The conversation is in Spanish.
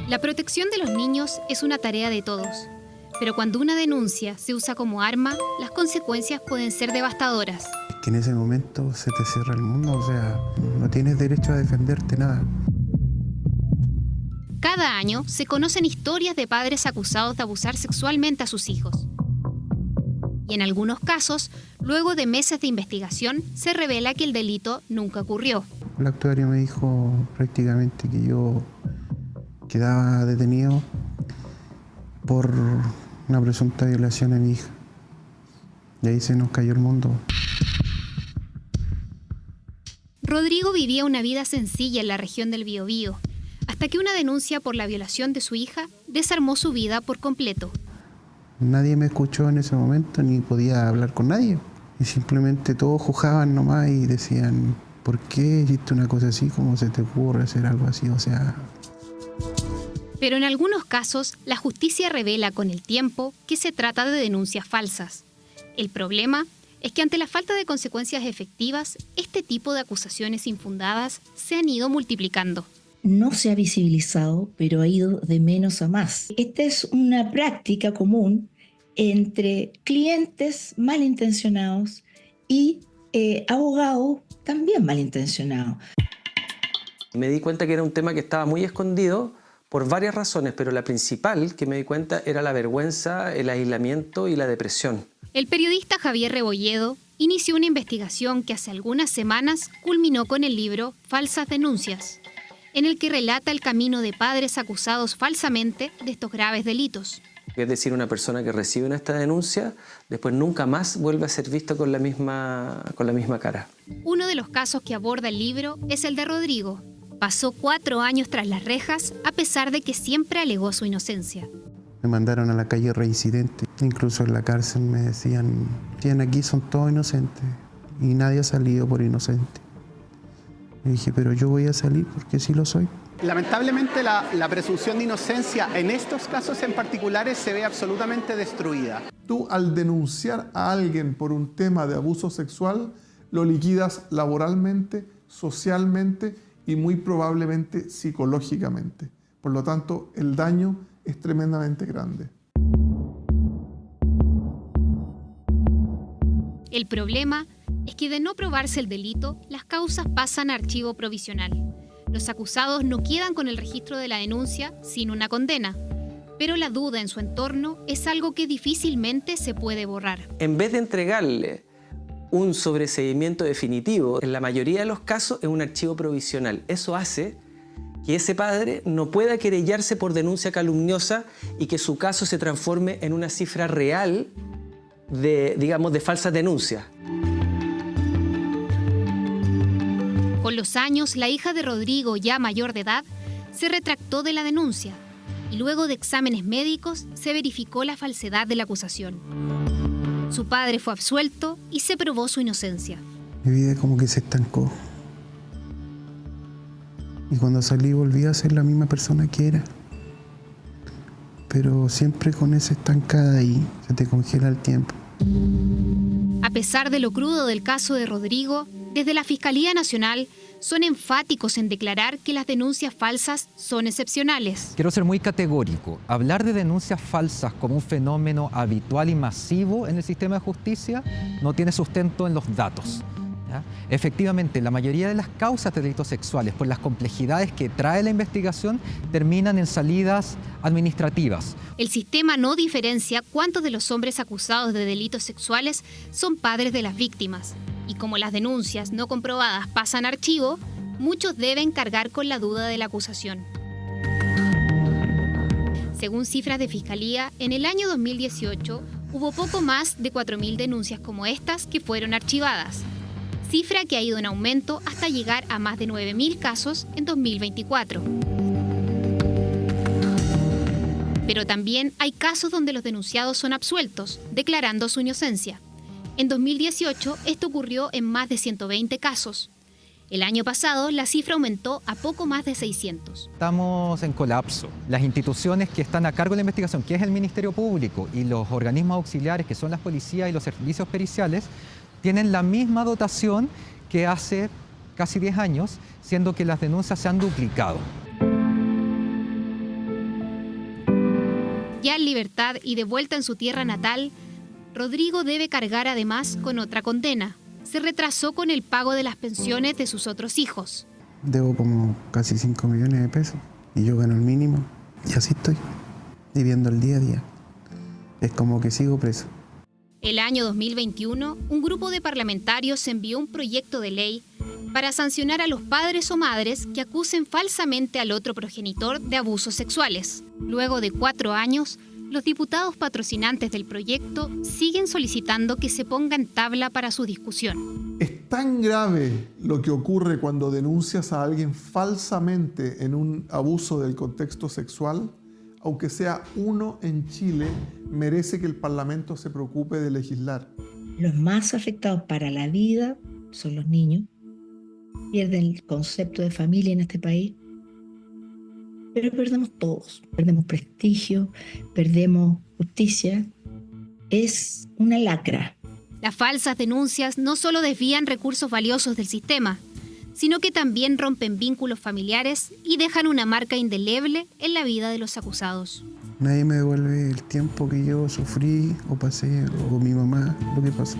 La protección de los niños es una tarea de todos, pero cuando una denuncia se usa como arma, las consecuencias pueden ser devastadoras. Es que en ese momento se te cierra el mundo, o sea, no tienes derecho a defenderte nada. Cada año se conocen historias de padres acusados de abusar sexualmente a sus hijos. Y en algunos casos, luego de meses de investigación, se revela que el delito nunca ocurrió. El actuario me dijo prácticamente que yo quedaba detenido por una presunta violación a mi hija. Y ahí se nos cayó el mundo. Rodrigo vivía una vida sencilla en la región del Biobío, hasta que una denuncia por la violación de su hija desarmó su vida por completo. Nadie me escuchó en ese momento, ni podía hablar con nadie. Y simplemente todos juzgaban nomás y decían, ¿por qué hiciste una cosa así? ¿Cómo se te ocurre hacer algo así? O sea... Pero en algunos casos, la justicia revela con el tiempo que se trata de denuncias falsas. El problema es que ante la falta de consecuencias efectivas, este tipo de acusaciones infundadas se han ido multiplicando. No se ha visibilizado, pero ha ido de menos a más. Esta es una práctica común entre clientes malintencionados y abogados también malintencionados. Me di cuenta que era un tema que estaba muy escondido por varias razones, pero la principal que me di cuenta era la vergüenza, el aislamiento y la depresión. El periodista Javier Rebolledo inició una investigación que hace algunas semanas culminó con el libro Falsas Denuncias, en el que relata el camino de padres acusados falsamente de estos graves delitos. Es decir, una persona que recibe esta denuncia, después nunca más vuelve a ser vista con la misma cara. Uno de los casos que aborda el libro es el de Rodrigo. Pasó 4 años tras las rejas, a pesar de que siempre alegó su inocencia. Me mandaron a la calle reincidente. Incluso en la cárcel me decían, aquí son todos inocentes y nadie ha salido por inocente. Y dije, pero yo voy a salir porque sí lo soy. Lamentablemente la presunción de inocencia en estos casos en particulares se ve absolutamente destruida. Tú, al denunciar a alguien por un tema de abuso sexual, lo liquidas laboralmente, socialmente y muy probablemente psicológicamente. Por lo tanto, el daño es tremendamente grande. El problema es que de no probarse el delito, las causas pasan a archivo provisional. Los acusados no quedan con el registro de la denuncia sin una condena, pero la duda en su entorno es algo que difícilmente se puede borrar. En vez de entregarle un sobreseimiento definitivo, en la mayoría de los casos es un archivo provisional. Eso hace que ese padre no pueda querellarse por denuncia calumniosa y que su caso se transforme en una cifra real de falsas denuncias. Con los años, la hija de Rodrigo, ya mayor de edad, se retractó de la denuncia y luego de exámenes médicos se verificó la falsedad de la acusación. Su padre fue absuelto y se probó su inocencia. Mi vida como que se estancó. Y cuando salí volví a ser la misma persona que era. Pero siempre con esa estancada ahí, se te congela el tiempo. A pesar de lo crudo del caso de Rodrigo, desde la Fiscalía Nacional son enfáticos en declarar que las denuncias falsas son excepcionales. Quiero ser muy categórico. Hablar de denuncias falsas como un fenómeno habitual y masivo en el sistema de justicia no tiene sustento en los datos. ¿Ya? Efectivamente, la mayoría de las causas de delitos sexuales, por las complejidades que trae la investigación, terminan en salidas administrativas. El sistema no diferencia cuántos de los hombres acusados de delitos sexuales son padres de las víctimas. Y como las denuncias no comprobadas pasan a archivo, muchos deben cargar con la duda de la acusación. Según cifras de Fiscalía, en el año 2018 hubo poco más de 4.000 denuncias como estas que fueron archivadas, cifra que ha ido en aumento hasta llegar a más de 9.000 casos en 2024. Pero también hay casos donde los denunciados son absueltos, declarando su inocencia. En 2018, esto ocurrió en más de 120 casos. El año pasado, la cifra aumentó a poco más de 600. Estamos en colapso. Las instituciones que están a cargo de la investigación, que es el Ministerio Público, y los organismos auxiliares, que son las policías y los servicios periciales, tienen la misma dotación que hace casi 10 años, siendo que las denuncias se han duplicado. Ya en libertad y de vuelta en su tierra natal, Rodrigo debe cargar además con otra condena. Se retrasó con el pago de las pensiones de sus otros hijos. Debo como casi 5 millones de pesos y yo gano el mínimo y así estoy, viviendo el día a día. Es como que sigo preso. El año 2021, un grupo de parlamentarios envió un proyecto de ley para sancionar a los padres o madres que acusen falsamente al otro progenitor de abusos sexuales. Luego de 4 años, los diputados patrocinantes del proyecto siguen solicitando que se ponga en tabla para su discusión. Es tan grave lo que ocurre cuando denuncias a alguien falsamente en un abuso del contexto sexual, aunque sea uno en Chile, merece que el Parlamento se preocupe de legislar. Los más afectados para la vida son los niños. Pierden el concepto de familia en este país. Pero perdemos todos. Perdemos prestigio, perdemos justicia. Es una lacra. Las falsas denuncias no solo desvían recursos valiosos del sistema, sino que también rompen vínculos familiares y dejan una marca indeleble en la vida de los acusados. Nadie me devuelve el tiempo que yo sufrí o pasé, o mi mamá, lo que pasó.